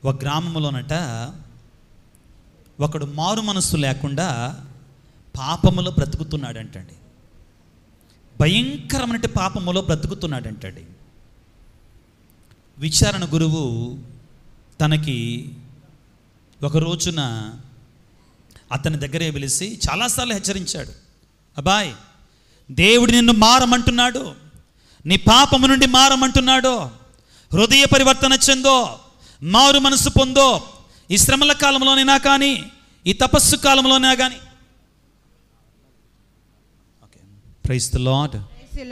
ఒక గ్రామంలోనట ఒకడు మారు మనస్సు లేకుండా పాపములో బ్రతుకుతున్నాడంటండి. భయంకరమైన పాపములో బ్రతుకుతున్నాడంటండి. విచారణ గురువు తనకి ఒక రోజున అతని దగ్గరే పిలిచి చాలాసార్లు హెచ్చరించాడు. అబ్బాయ్, దేవుడు నిన్ను మారమంటున్నాడు, నీ పాపము నుండి మారమంటున్నాడు, హృదయ పరివర్తన చెందో, మారు మనసు పొందో. ఈ శ్రమల కాలంలోనైనా కానీ, ఈ తపస్సు కాలంలోనైనా కానీ. Praise the Lord,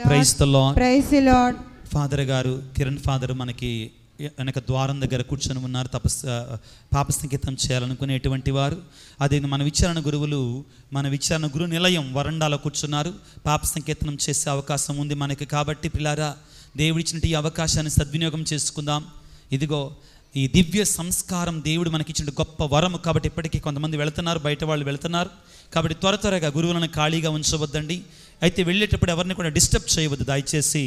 praise the Lord, praise the Lord. Father గారు, కిరణ్ ఫాదర్ మనకి వెనక ద్వారం దగ్గర కూర్చొని ఉన్నారు. పాప సంకేతం చేయాలనుకునేటువంటి వారు. అదే మన విచారణ గురువులు, మన విచారణ గురు నిలయం వరండాలో కూర్చున్నారు. పాప సంకేతనం చేసే అవకాశం ఉంది మనకి. కాబట్టి పిల్లారా, దేవుడిచ్చినట్టు ఈ అవకాశాన్ని సద్వినియోగం చేసుకుందాం. ఇదిగో ఈ దివ్య సంస్కారం దేవుడు మనకిచ్చిన గొప్ప వరం. కాబట్టి ఇప్పటికీ కొంతమంది వెళుతున్నారు, బయట వాళ్ళు వెళుతున్నారు. కాబట్టి త్వరగా గురువులను ఖాళీగా ఉంచవద్దండి. అయితే వెళ్ళేటప్పుడు ఎవరిని కూడా డిస్టర్బ్ చేయవద్దు. దయచేసి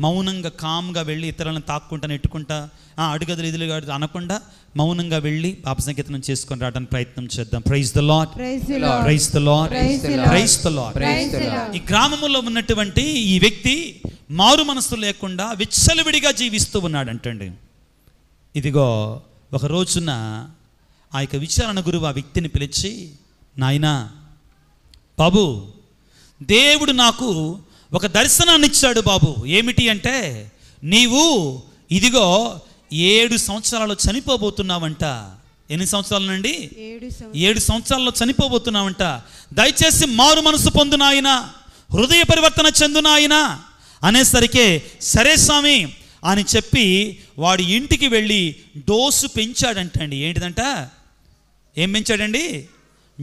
మౌనంగా కామ్గా వెళ్ళి ఇతరులను తాక్కుంటా నెట్టుకుంటా అడుగదులు ఇదులు అనకుండా మౌనంగా వెళ్ళి పాప సంకీర్తనం చేసుకొని రావడానికి ప్రయత్నం చేద్దాం. Praise the Lord, praise the Lord, praise the Lord. ఈ గ్రామంలో ఉన్నటువంటి ఈ వ్యక్తి మారు మనసు లేకుండా విచ్చలవిడిగా జీవిస్తూ ఉన్నాడంటండి. ఇదిగో ఒక రోజున ఆ యొక్క విచారణ గురువు ఆ వ్యక్తిని పిలిచి, నాయనా బాబు, దేవుడు నాకు ఒక దర్శనాన్ని ఇచ్చాడు బాబు. ఏమిటి అంటే, నీవు ఇదిగో 7 సంవత్సరాలు చనిపోబోతున్నావంట. ఎన్ని సంవత్సరాల నుండి? 7 సంవత్సరాల్లో చనిపోబోతున్నావంట. దయచేసి మారు మనసు పొందు నాయన, హృదయ పరివర్తన చెందు నాయన అనేసరికి సరే స్వామి అని చెప్పి వాడి ఇంటికి వెళ్ళి డోసు పెంచాడంటండి. ఏంటిదంట? ఏం పెంచాడండి?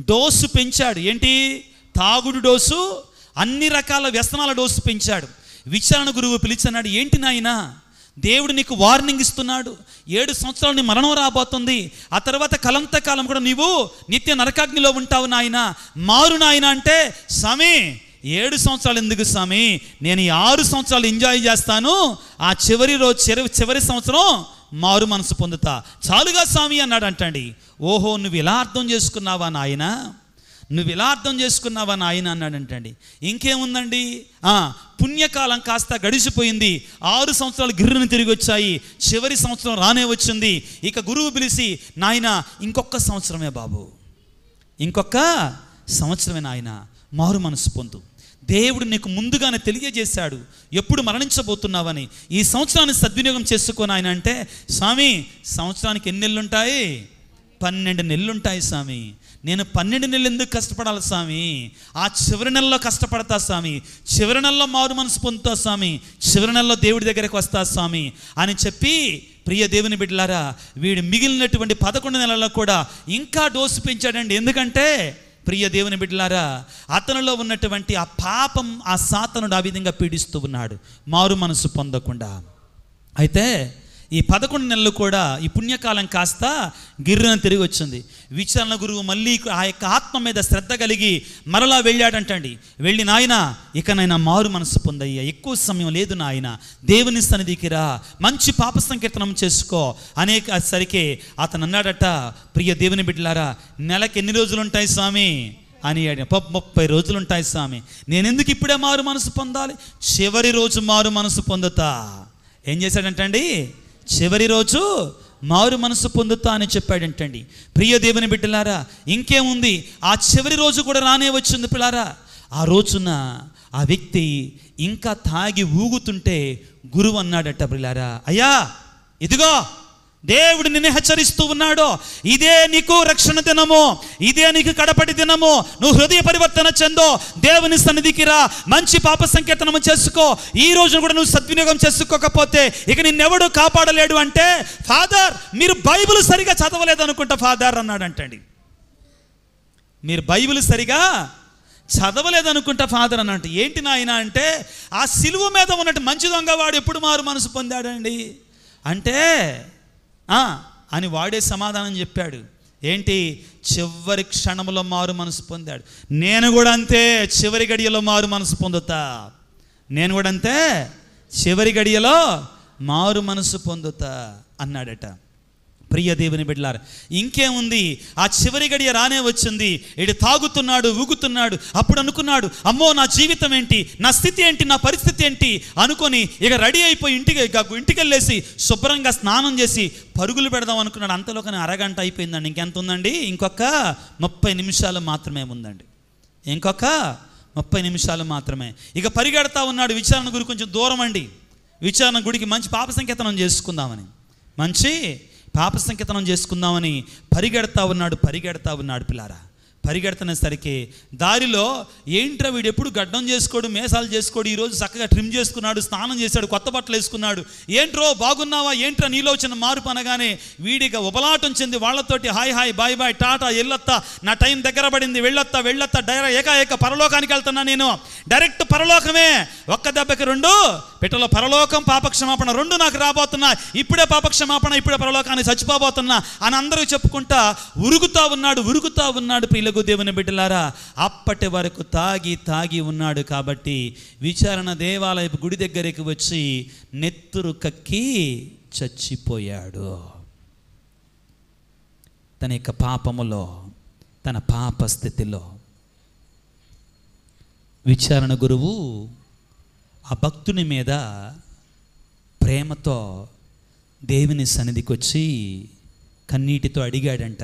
డోసు పెంచాడు. ఏంటి? తాగుడు డోసు, అన్ని రకాల వ్యసనాల డోసు పెంచాడు. విచారణ గురువు పిలిచన్నాడు, ఏంటి నాయనా, దేవుడు నీకు వార్నింగ్ ఇస్తున్నాడు. 7 సంవత్సరాలు నీ మరణం రాబోతుంది. ఆ తర్వాత కలంతకాలం కూడా నీవు నిత్య నరకాగ్నిలో ఉంటావు నాయన, మారు నాయన అంటే, స్వామి 7 సంవత్సరాలు ఎందుకు స్వామి, నేను ఈ 6 సంవత్సరాలు ఎంజాయ్ చేస్తాను, ఆ చివరి సంవత్సరం మారు మనసు పొందుతా, చాలుగా స్వామి అన్నాడు అంటండి. ఓహో, నువ్వు ఇలా అర్థం చేసుకున్నావా నాయన, నువ్వు ఇలా అర్థం చేసుకున్నావా నాయన అన్నాడంటండి. ఇంకేముందండి, పుణ్యకాలం కాస్త గడిచిపోయింది. 6 సంవత్సరాలు గిర్రును తిరిగి వచ్చాయి. చివరి సంవత్సరం రానే వచ్చింది. ఇక గురువు పిలిచి, నాయన ఇంకొక సంవత్సరమే బాబు, ఇంకొక సంవత్సరమే నాయన, మారు మనసు పొందు. దేవుడు నీకు ముందుగానే తెలియజేశాడు ఎప్పుడు మరణించబోతున్నావని. ఈ సంవత్సరాన్ని సద్వినియోగం చేసుకోని ఆయన అంటే, స్వామి సంవత్సరానికి ఎన్ని నెలలు ఉంటాయి? 12 నెలలు ఉంటాయి స్వామి. నేను 12 నెలలు ఎందుకు కష్టపడాలి స్వామి? ఆ చివరి నెలలో కష్టపడతా స్వామి, చివరి నెలలో మారు మనసు పొందుతా స్వామి, చివరి నెలలో దేవుడి దగ్గరికి వస్తా స్వామి అని చెప్పి, ప్రియ దేవుని బిడ్డలారా, వీడు మిగిలినటువంటి 11 నెలల్లో కూడా ఇంకా డోసు పెంచాడండి. ఎందుకంటే ప్రియ దేవుని బిడ్డలారా, అతనిలో ఉన్నటువంటి ఆ పాపం, ఆ సాతానుడు ఆ విధంగా పీడిస్తూ ఉన్నాడు మారు మనసు పొందకుండా. అయితే ఈ 11 నెలలు కూడా ఈ పుణ్యకాలం కాస్త గిర్రన తిరిగి వచ్చింది. విచారణ గురువు మళ్ళీ ఆ యొక్క ఆత్మ మీద శ్రద్ధ కలిగి మరలా వెళ్ళాడంటండి. వెళ్ళి, నాయన ఇకనైనా మారు మనసు పొందయ్యా, ఎక్కువ సమయం లేదు నాయన, దేవుని సన్నిధికి రా, మంచి పాప సంకీర్తనం చేసుకో అనేసరికి అతను అన్నాడట, ప్రియ దేవుని బిడ్డలారా, నెలకి ఎన్ని రోజులు ఉంటాయి స్వామి అని. 30 రోజులు ఉంటాయి స్వామి. నేను ఎందుకు ఇప్పుడే మారు మనసు పొందాలి? చివరి రోజు మారు మనసు పొందుతా. ఏం చేశాడంటండి? చివరి రోజు మారు మనసు పొందుతా అని చెప్పాడంటండి. ప్రియ దేవుని బిడ్డలారా, ఇంకేముంది, ఆ చివరి రోజు కూడా రానే వచ్చింది పిల్లారా. ఆ రోజున ఆ వ్యక్తి ఇంకా తాగి ఊగుతుంటే గురువు అన్నాడట, పిల్లారా, అయ్యా ఇదిగో దేవుడు నిన్ను హెచ్చరిస్తూ ఉన్నాడు, ఇదే నీకు రక్షణ దినము, ఇదే నీకు కడపటి దినము, నువ్వు హృదయ పరివర్తన చెందో, దేవుని సన్నిధికి రా, మంచి పాప సంకీర్తనము చేసుకో. ఈ రోజున కూడా నువ్వు సద్వినియోగం చేసుకోకపోతే ఇక నిన్నెవడు కాపాడలేడు అంటే, ఫాదర్ మీరు బైబిల్ సరిగా చదవలేదు అనుకుంటా ఫాదర్ అన్నాడంటండి. మీరు బైబిల్ సరిగా చదవలేదనుకుంటా ఫాదర్ అన్నట్టు. ఏంటి నాయన అంటే, ఆ సిలువ మీద ఉన్నట్టు మంచి దొంగవాడు ఎప్పుడు మారు మనసు పొందాడండి అంటే అని వాడే సమాధానం చెప్పాడు. ఏంటి? చివరి క్షణంలో మారు మనసు పొందాడు. నేను కూడా అంతే, చివరి గడియలో మారు మనసు పొందుతా. నేను కూడా అంతే, చివరి గడియలో మారు మనసు పొందుతా అన్నాడట. ప్రియ దేవుని బిడ్డలారా, ఇంకేముంది, ఆ చివరి గడియ రానే వచ్చింది. ఇడు తాగుతున్నాడు, ఊగుతున్నాడు. అప్పుడు అనుకున్నాడు, అమ్మో నా జీవితం ఏంటి, నా స్థితి ఏంటి, నా పరిస్థితి ఏంటి అనుకొని ఇక రెడీ అయిపోయి ఇంటికి వెళ్ళేసి శుభ్రంగా స్నానం చేసి పరుగులు పెడదాం అనుకున్నాడు. అంతలోకనే అరగంట అయిపోయిందండి. ఇంకెంత ఉందండి? ఇంకొక 30 నిమిషాలు మాత్రమే ఉందండి. ఇంకొక 30 నిమిషాలు మాత్రమే. ఇక పరిగెడతా ఉన్నాడు. విచారణ గుడి కొంచెం దూరం అండి. విచారణ గుడికి మంచి పాప సంకీర్తనం చేసుకుందామని పరిగెడతా ఉన్నాడు పిల్లారా. పరిగెడుతున్నసరికి దారిలో ఏంట్రా వీడు ఎప్పుడు గడ్డం చేసుకోడు, మేసాలు చేసుకోడు, ఈరోజు చక్కగా ట్రిమ్ చేసుకున్నాడు, స్నానం చేశాడు, కొత్త బట్టలు వేసుకున్నాడు, ఏంట్రో బాగున్నావా, ఏంట్రా నీలో వచ్చిన మార్పు అనగానే వీడిగా ఉబలాటం చెంది వాళ్ళతోటి hi hi bye bye tata ఎల్లొత్తా, నా టైం దగ్గర పడింది, వెళ్ళొత్తా ఏక పరలోకానికి వెళ్తున్నా, నేను డైరెక్ట్ పరలోకమే, ఒక్క దెబ్బకి 2 పిట్టలో పరలోకం పాపక్షమాపణ 2 నాకు రాబోతున్నా, ఇప్పుడే పాపక్షమాపణ, ఇప్పుడే పరలోకాన్ని చచ్చిపోబోతున్నా అని అందరూ చెప్పుకుంటా ఉరుగుతా ఉన్నాడు ప్రియులకు దేవుని బిడ్డలారా. అప్పటి వరకు తాగి ఉన్నాడు కాబట్టి విచారణ దేవాలయపు గుడి దగ్గరికి వచ్చి నెత్తురు కక్కి చచ్చిపోయాడు. తన యొక్క పాపములో, తన పాప స్థితిలో విచారణ గురువు ఆ భక్తుని మీద ప్రేమతో దేవుని సన్నిధికి వచ్చి కన్నీటితో అడిగాడంట,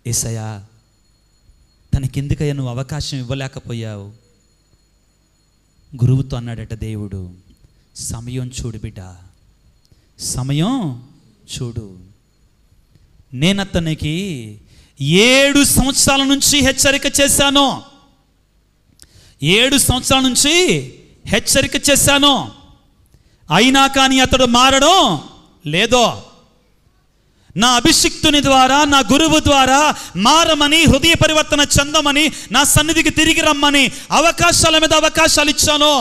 యేసయ్యా తనకెందుకయ్యా నువ్వు అవకాశం ఇవ్వలేకపోయావు? గురువుతో అన్నాడట దేవుడు, సమయం చూడు బిడ్డ, సమయం చూడు. నేను అతనికి 7 సంవత్సరాల నుంచి హెచ్చరిక చేశాను, 7 సంవత్సరాల నుంచి హెచ్చరిక చేశాను, అయినా కానీ అతడు మారడం లేదో. నా అభిషిక్తుని ద్వారా, నా గురువు ద్వారా మారమని, హృదయ పరివర్తన చెందమని, నా సన్నిధికి తిరిగి రమ్మని అవకాశాల మీద అవకాశాలు ఇచ్చాను.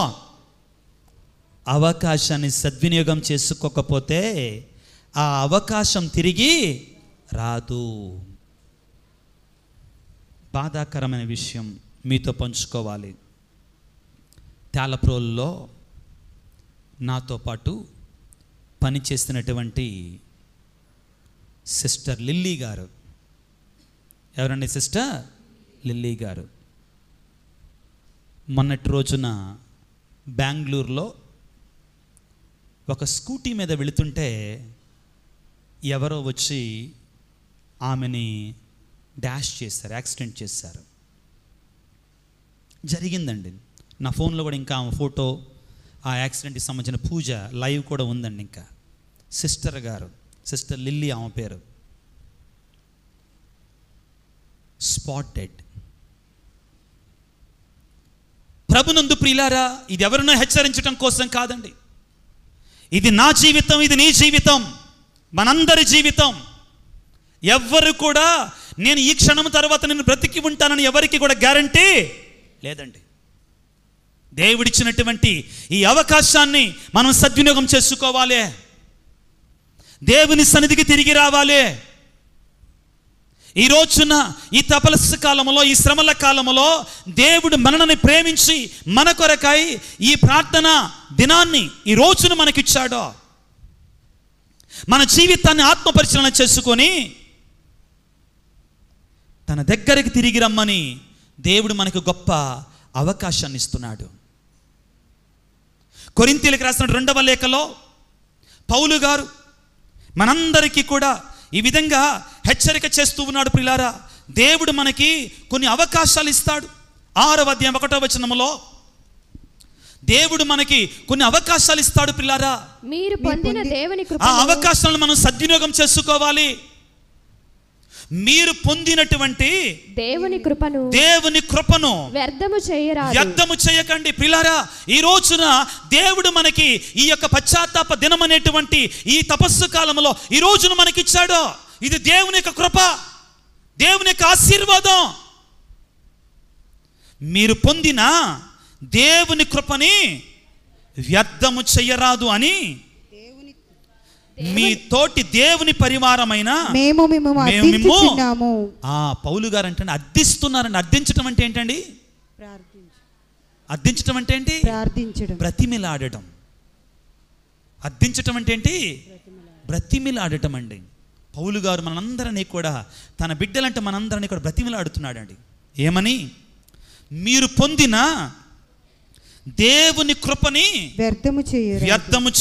అవకాశాన్ని సద్వినియోగం చేసుకోకపోతే ఆ అవకాశం తిరిగి రాదు. బాధాకరమైన విషయం మీతో పంచుకోవాలి. తాళప్రోలులో నాతో పాటు పనిచేస్తున్నటువంటి సిస్టర్ లిల్లీ గారు. ఎవరండి? సిస్టర్ లిల్లీ గారు. మొన్నటి రోజున బెంగళూరులో ఒక స్కూటీ మీద వెళుతుంటే ఎవరో వచ్చి ఆమెని డాష్ చేశారు, యాక్సిడెంట్ చేశారు. జరిగిందండి. నా ఫోన్లో కూడా ఇంకా ఆమె ఫోటో, ఆ యాక్సిడెంట్కి సంబంధించిన పూజ లైవ్ కూడా ఉందండి. ఇంకా సిస్టర్ గారు, సిస్టర్ లిల్లీ ఆమె పేరు, స్పాట్ డెడ్. ప్రభునందు ప్రియులారా, ఇది ఎవరినో హెచ్చరించడం కోసం కాదండి. ఇది నా జీవితం, ఇది నీ జీవితం, మనందరి జీవితం. ఎవ్వరు కూడా నేను ఈ క్షణం తర్వాత నేను బ్రతికి ఉంటానని ఎవరికి కూడా గ్యారంటీ లేదండి. దేవుడిచ్చినటువంటి ఈ అవకాశాన్ని మనం సద్వినియోగం చేసుకోవాలి. దేవుని సన్నిధికి తిరిగి రావాలి. ఈ రోజున ఈ తపస్సు కాలంలో, ఈ శ్రమల కాలంలో దేవుడు మనల్ని ప్రేమించి మన కొరకై ఈ ప్రార్థన దినాన్ని ఈ రోజున మనకిచ్చాడో. మన జీవితాన్ని ఆత్మపరిశీలన చేసుకొని తన దగ్గరికి తిరిగి రమ్మని దేవుడు మనకు గొప్ప అవకాశాన్ని ఇస్తున్నాడు. కొరింథీయులకు రాసిన 2వ లేఖలో పౌలు గారు మనందరికీ కూడా ఈ విధంగా హెచ్చరిక చేస్తూ ఉన్నాడు. ప్రియులారా, దేవుడు మనకి కొన్ని అవకాశాలు ఇస్తాడు. 6వ అధ్యాయం 1వ వచనంలో దేవుడు మనకి కొన్ని అవకాశాలు ఇస్తాడు. ప్రియులారా, మీరు పొందిన దేవుని కృప, ఆ అవకాశాలను మనం సద్వినియోగం చేసుకోవాలి. మీరు పొందినటువంటి దేవుని కృపను వ్యర్థము చేయకండి. ప్రియులారా, ఈ రోజున దేవుడు మనకి ఈ యొక్క పశ్చాత్తాప దినం అనేటువంటి ఈ తపస్సు కాలంలో ఈ రోజున మనకి ఇచ్చాడు. ఇది దేవుని యొక్క కృప, దేవుని యొక్క ఆశీర్వాదం. మీరు పొందిన దేవుని కృపని వ్యర్థము చెయ్యరాదు అని మీ తోటి దేవుని పరివారమైన మేము పౌలు గారు అంటే అర్థిస్తున్నారండి. అర్థించడం అంటే ఏంటండి? అర్థించడం అంటే ఏంటి? బ్రతిమిలాడటం. అర్థించటం అంటే ఏంటి? బ్రతిమిలాడటం అండి. పౌలు గారు మనందరినీ కూడా, తన బిడ్డలంటే మనందరినీ కూడా బ్రతిమలాడుతున్నాడండి. ఏమని? మీరు పొందిన దేవుని కృపని వ్యర్థము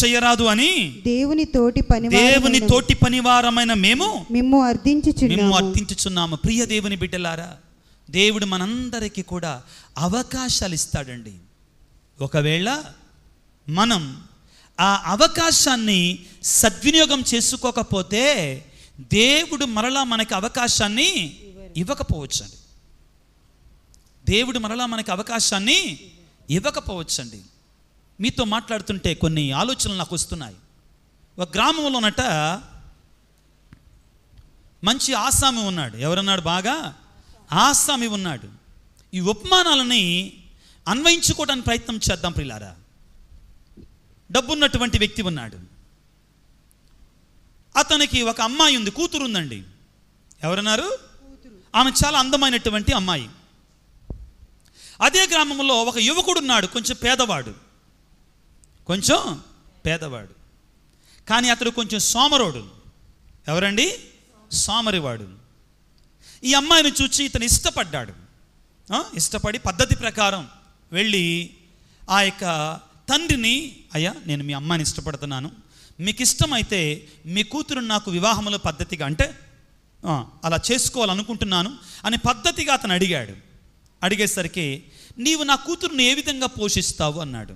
చేయరాదు అని దేవుని తోటి పనివారమైన మేము అర్థించుచున్నాము. ప్రియ దేవుని బిడ్డలారా, దేవుడు మనందరికీ కూడా అవకాశాలు ఇస్తాడండి. ఒకవేళ మనం ఆ అవకాశాన్ని సద్వినియోగం చేసుకోకపోతే దేవుడు మరలా మనకి అవకాశాన్ని ఇవ్వకపోవచ్చండి. దేవుడు మరలా మనకి అవకాశాన్ని ఇవ్వకపోవచ్చండి. మీతో మాట్లాడుతుంటే కొన్ని ఆలోచనలు నాకు వస్తున్నాయి. ఒక గ్రామంలోనట మంచి ఆసామి ఉన్నాడు. ఎవరన్నాడు? బాగా ఆసామి ఉన్నాడు. ఈ ఉపమానాలని అన్వయించుకోవడానికి ప్రయత్నం చేద్దాం ప్రియులారా. డబ్బున్నటువంటి వ్యక్తి ఉన్నాడు. అతనికి ఒక అమ్మాయి ఉంది, కూతురు ఉందండి. ఎవరన్నారు? ఆమె చాలా అందమైనటువంటి అమ్మాయి. అదే గ్రామంలో ఒక యువకుడు ఉన్నాడు, కొంచెం పేదవాడు. కానీ అతడు కొంచెం సోమరోడు. ఎవరండి? సోమరివాడు. ఈ అమ్మాయిని చూసి ఇతను ఇష్టపడి పద్ధతి ప్రకారం వెళ్ళి ఆ యొక్క తండ్రిని, అయ్యా నేను మీ అమ్మాయిని ఇష్టపడుతున్నాను, మీకు ఇష్టమైతే మీ కూతురు నాకు వివాహముల పద్ధతిగా అంటే అలా చేసుకోవాలనుకుంటున్నాను అని పద్ధతిగా అతను అడిగేసరికి, నీవు నా కూతురుని ఏ విధంగా పోషిస్తావు అన్నాడు.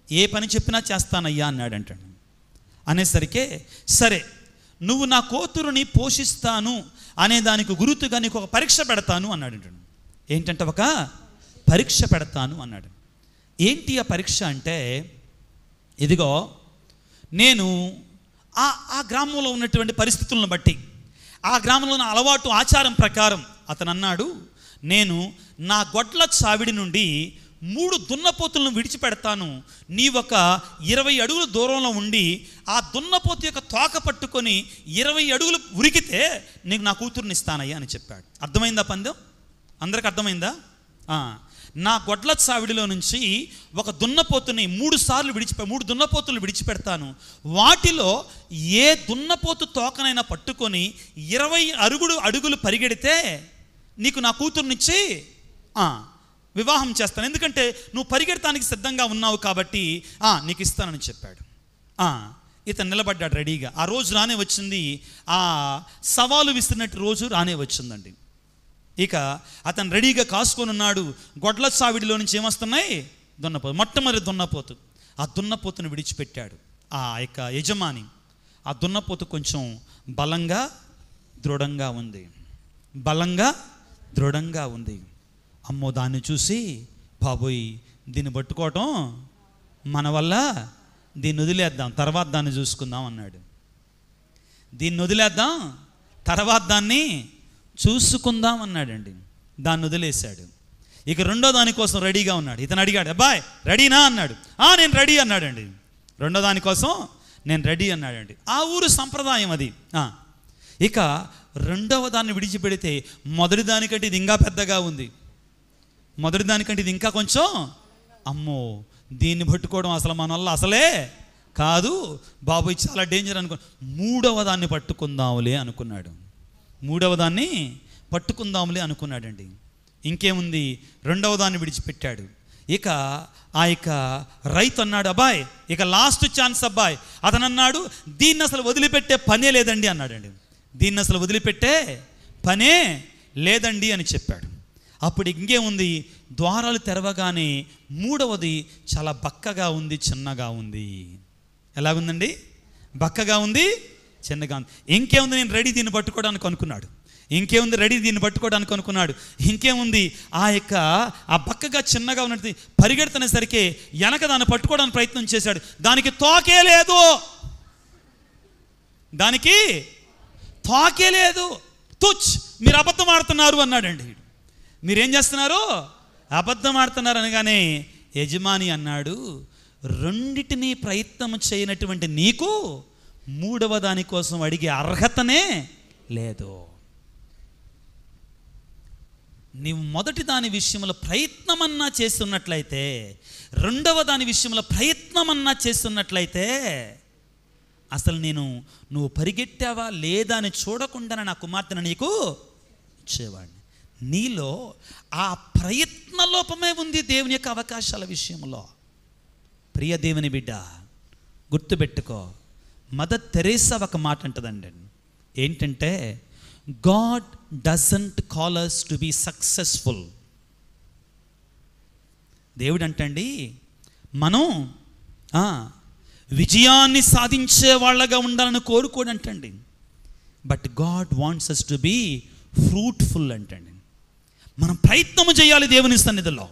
ఏ పని చెప్పినా చేస్తానయ్యా అన్నాడంటాడు. అనేసరికి, సరే నువ్వు నా కూతురుని పోషిస్తాను అనే దానికి గుర్తుగా నీకు ఒక పరీక్ష పెడతాను అన్నాడు. ఏంటంటే ఒక పరీక్ష పెడతాను అన్నాడు. ఏంటి ఆ పరీక్ష అంటే, ఇదిగో నేను ఆ గ్రామంలో ఉన్నటువంటి పరిస్థితులను బట్టి, ఆ గ్రామంలో ఉన్న అలవాటు ఆచారం ప్రకారం అతను అన్నాడు, నేను నా గొడ్ల చావిడి నుండి 3 దున్నపోతులను విడిచిపెడతాను. నీవొక 20 అడుగుల దూరంలో ఉండి ఆ దున్నపోతు యొక్క తోక పట్టుకొని 20 అడుగులు ఉరికితే నీకు నా కూతురుని ఇస్తానయ్యా అని చెప్పాడు. అర్థమైందా పందెం? అందరికి అర్థమైందా? నా గొడ్ల చావిడిలో నుంచి ఒక దున్నపోతుని 3 దున్నపోతులు విడిచిపెడతాను. వాటిలో ఏ దున్నపోతు తోకనైనా పట్టుకొని 20 అడుగులు పరిగెడితే నీకు నా కూతురునిచ్చి వివాహం చేస్తాను. ఎందుకంటే నువ్వు పరిగెడటానికి సిద్ధంగా ఉన్నావు కాబట్టి నీకు ఇస్తానని చెప్పాడు. ఇతను నిలబడ్డాడు రెడీగా. ఆ రోజు రానే వచ్చింది. ఆ సవాలు విసిరినట్టు రోజు రానే వచ్చిందండి. ఇక అతను రెడీగా కాసుకొని ఉన్నాడు. గొడ్ల చావిడిలో నుంచి ఏమొస్తున్నాయి? దున్నపోతు. మొట్టమొదటి దున్నపోతు. ఆ దున్నపోతును విడిచిపెట్టాడు ఆ యొక్క యజమాని. ఆ దున్నపోతు కొంచెం బలంగా దృఢంగా ఉంది. అమ్మో, దాన్ని చూసి బాబోయ్ దీన్ని పట్టుకోవటం మన వల్ల, దీన్ని వదిలేద్దాం, తర్వాత దాన్ని చూసుకుందాం అన్నాడు. దీన్ని వదిలేద్దాం, తర్వాత దాన్ని చూసుకుందాం అన్నాడండి. దాన్ని వదిలేశాడు. ఇక రెండో దానికోసం రెడీగా ఉన్నాడు. ఇతను అడిగాడు, అబ్బాయ్ రెడీనా అన్నాడు. నేను రెడీ అన్నాడండి. రెండో దానికోసం నేను రెడీ అన్నాడండి. ఆ ఊరు సంప్రదాయం అది. ఇక రెండవ దాన్ని విడిచిపెడితే మొదటి దానికంటే ఇది ఇంకా పెద్దగా ఉంది. మొదటి దానికంటే ఇది ఇంకా కొంచెం, అమ్మో దీన్ని పట్టుకోవడం అసలు మన వల్ల అసలే కాదు బాబోయ్, చాలా డేంజర్ అనుకో. మూడవ దాన్ని పట్టుకుందాంలే అనుకున్నాడండి. ఇంకేముంది, రెండవ దాన్ని విడిచిపెట్టాడు. ఇక ఆ యొక్క రైతు అన్నాడు, అబ్బాయ్ ఇక లాస్ట్ ఛాన్స్ అబ్బాయ్. అతను అన్నాడు, దీన్ని అసలు వదిలిపెట్టే పనే లేదండి అన్నాడండి. దీన్ని అసలు వదిలిపెట్టే పనే లేదండి అని చెప్పాడు. అప్పుడు ఇంకేముంది, ద్వారాలు తెరవగానే మూడవది చాలా బక్కగా ఉంది, చిన్నగా ఉంది. ఎలాగుందండి? బక్కగా ఉంది, చిన్నగా ఉంది. ఇంకేముంది, నేను రెడీ దీన్ని పట్టుకోవడానికి అనుకున్నాడు. ఇంకేముంది, ఆ బక్కగా చిన్నగా ఉన్నట్టు పరిగెడుతున్నసరికి వెనక దాన్ని పట్టుకోవడానికి ప్రయత్నం చేశాడు. దానికి తోకే లేదు. తుచ్, మీరు అబద్ధం ఆడుతున్నారు అన్నాడండి. మీరేం చేస్తున్నారు? అబద్ధం ఆడుతున్నారు అనగానే యజమాని అన్నాడు, రెండిటినీ ప్రయత్నం చేయనటువంటి నీకు మూడవ దానికోసం అడిగే అర్హతనే లేదు. నీవు మొదటి దాని విషయంలో ప్రయత్నమన్నా చేస్తున్నట్లయితే, రెండవ దాని విషయంలో ప్రయత్నమన్నా చేస్తున్నట్లయితే అసలు నువ్వు పరిగెట్టావా లేదా అని చూడకుండా నా కుమార్తెను నీకు ఇచ్చేవాడిని. నీలో ఆ ప్రయత్న లోపమే ఉంది దేవుని యొక్క అవకాశాల విషయంలో. ప్రియ దేవుని బిడ్డ, గుర్తుపెట్టుకో, మదర్ తెరేసా ఒక మాట అంటదండి. ఏంటంటే, God doesn't call us to be successful. దేవుడు అంటండి, మనం విజయాన్ని సాధించే వాళ్ళగా ఉండాలని కోరుకోడంటండి. But God wants us to be fruitful అంటండి. మనం ప్రయత్నము చేయాలి దేవుని సన్నిధిలో.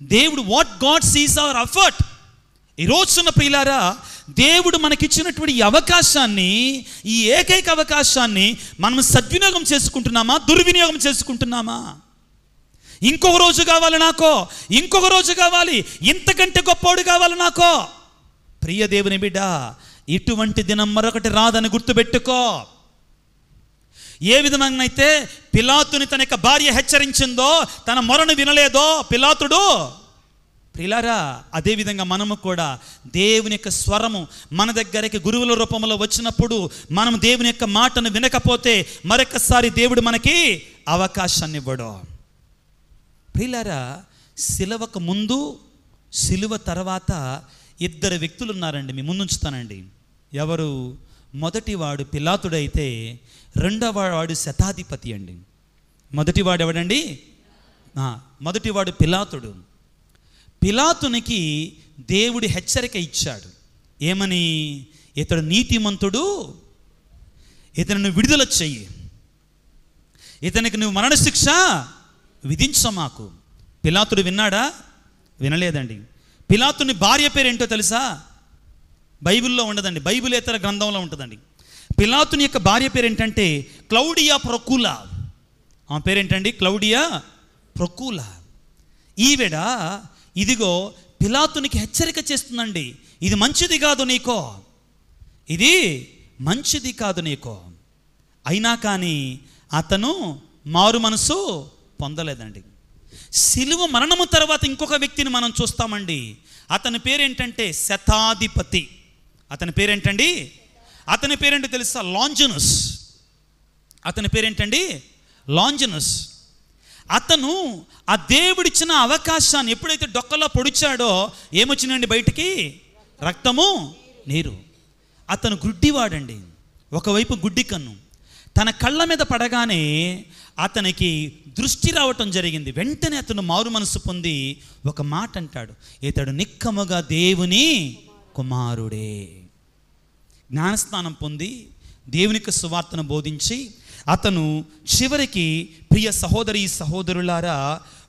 దేవుడు what God sees our effort. ఈ రోజున ప్రియులారా, దేవుడు మనకిచ్చినటువంటి ఈ అవకాశాన్ని, ఈ ఏకైక అవకాశాన్ని మనం సద్వినియోగం చేసుకుంటున్నామా, దుర్వినియోగం చేసుకుంటున్నామా? ఇంకొక రోజు కావాలి నాకో, ఇంకొక రోజు కావాలి, ఇంతకంటే గొప్పోడు కావాలి నాకో. ప్రియ దేవుని బిడ్డ, ఇటువంటి దినం మరొకటి రాదని గుర్తుపెట్టుకో. ఏ విధమైనైతే పిలాతుని తన యొక్క భార్య హెచ్చరించిందో, తన మొరను వినలేదో పిలాతుడు, ప్రియులారా, అదేవిధంగా మనము కూడా దేవుని యొక్క స్వరము మన దగ్గరికి గురువుల రూపంలో వచ్చినప్పుడు మనం దేవుని యొక్క మాటను వినకపోతే మరొకసారి దేవుడు మనకి అవకాశాన్ని ఇవ్వడు. ప్రియులారా, సిలువకు ముందు సిలువ తర్వాత ఇద్దరు వ్యక్తులు ఉన్నారండి. మీ ముందుంచుతానండి. ఎవరు? మొదటివాడు పిలాతుడైతే రెండవ వాడు శతాధిపతి అండి. మొదటివాడు ఎవడండి? మొదటివాడు పిలాతుడు. పిలాతునికి దేవుడి హెచ్చరిక ఇచ్చాడు. ఏమని? ఇతడు నీతిమంతుడు, ఇతను విడుదల చెయ్యి, ఇతనికి నువ్వు మరణశిక్ష విధించమాకు. పిలాతుడు విన్నాడా? వినలేదండి. పిలాతుని భార్య పేరు ఏంటో తెలుసా? బైబిల్లో ఉండదండి, బైబిలేతర గ్రంథంలో ఉంటుందండి. పిలాతుని యొక్క భార్య పేరు ఏంటంటే క్లౌడియా ప్రొకులా. ఆమె పేరేంటండి? క్లౌడియా ప్రొకులా. ఈవిడ ఇదిగో పిలాతునికి హెచ్చరిక చేస్తుందండి, ఇది మంచిది కాదు నీకో, ఇది మంచిది కాదు నీకో. అయినా కానీ అతను మారు మనసు పొందలేదండి. సిలువ మరణము తర్వాత ఇంకొక వ్యక్తిని మనం చూస్తామండి. అతని పేరేంటంటే శతాధిపతి. అతని పేరేంటండి? అతని పేరేంటో తెలుసా? లాంజనస్. అతని పేరేంటండి? లాంజనస్. అతను ఆ దేవుడిచ్చిన అవకాశాన్ని ఎప్పుడైతే డొక్కలో పొడిచాడో ఏమొచ్చిందండి బయటికి? రక్తము, నీరు. అతను గుడ్డివాడండి. ఒకవైపు గుడ్డి కన్ను. తన కళ్ళ మీద పడగానే అతనికి దృష్టి రావటం జరిగింది. వెంటనే అతను మారు మనసు పొంది ఒక మాట అంటాడు, ఇతడు నిక్కముగా దేవుని కుమారుడే. జ్ఞానస్నానం పొంది దేవునికి సువార్తను బోధించి అతను చివరికి, ప్రియ సహోదరి సహోదరులారా,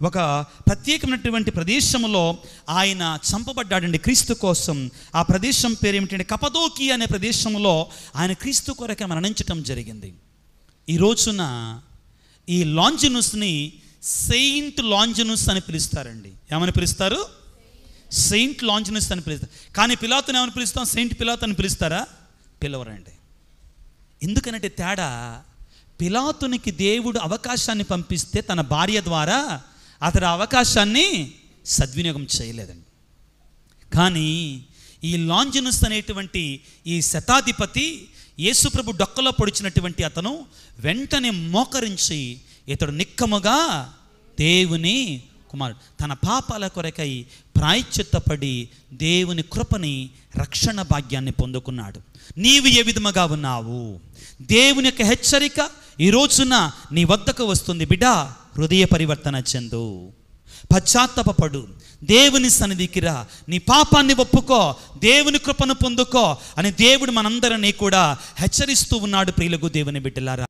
ఒక ప్రత్యేకమైనటువంటి ప్రదేశంలో ఆయన చంపబడ్డాడండి క్రీస్తు కోసం. ఆ ప్రదేశం పేరు ఏమిటంటే కపదోకి అనే ప్రదేశంలో ఆయన క్రీస్తు కొరకు మరణించటం జరిగింది. ఈ రోజున ఈ లాంజినుస్ని సెయింట్ లాంజినుస్ అని పిలుస్తారండి. ఏమని పిలుస్తారు? సెయింట్ లాంజినుస్ అని పిలుస్తారు. కానీ పిలాతుని ఏమని పిలుస్తాం? సెయింట్ పిలాతు అని పిలుస్తారా? పిలవరండి. ఎందుకనంటే తేడా, పిలాతునికి దేవుడు అవకాశాన్ని పంపిస్తే తన భార్య ద్వారా అతడు అవకాశాన్ని సద్వినియోగం చేయలేదండి. కానీ ఈ లాంజినుస్ అనేటువంటి ఈ శతాధిపతి, యేసుప్రభు డొక్కలో పొడిచినటువంటి అతను వెంటనే మోకరించి ఇతడు నిక్కముగా దేవుని కుమారుడు, తన పాపాల కొరకై ప్రాయశ్చిత్తపడి దేవుని కృపని, రక్షణ భాగ్యాన్ని పొందుకున్నాడు. నీవు ఏ విధముగా ఉన్నావు? దేవుని యొక్క హెచ్చరిక ఈ రోజున నీ వద్దకు వస్తుంది. బిడ్డా, హృదయ పరివర్తన చెందు, పశ్చాత్తాపపడు, దేవుని సన్నిధికి రా, నీ పాపాన్ని ఒప్పుకో, దేవుని కృపను పొందుకో అని దేవుడు మనందరినీ కూడా హెచ్చరిస్తూ ఉన్నాడు. ప్రియులకు దేవుని బిడ్డలారా.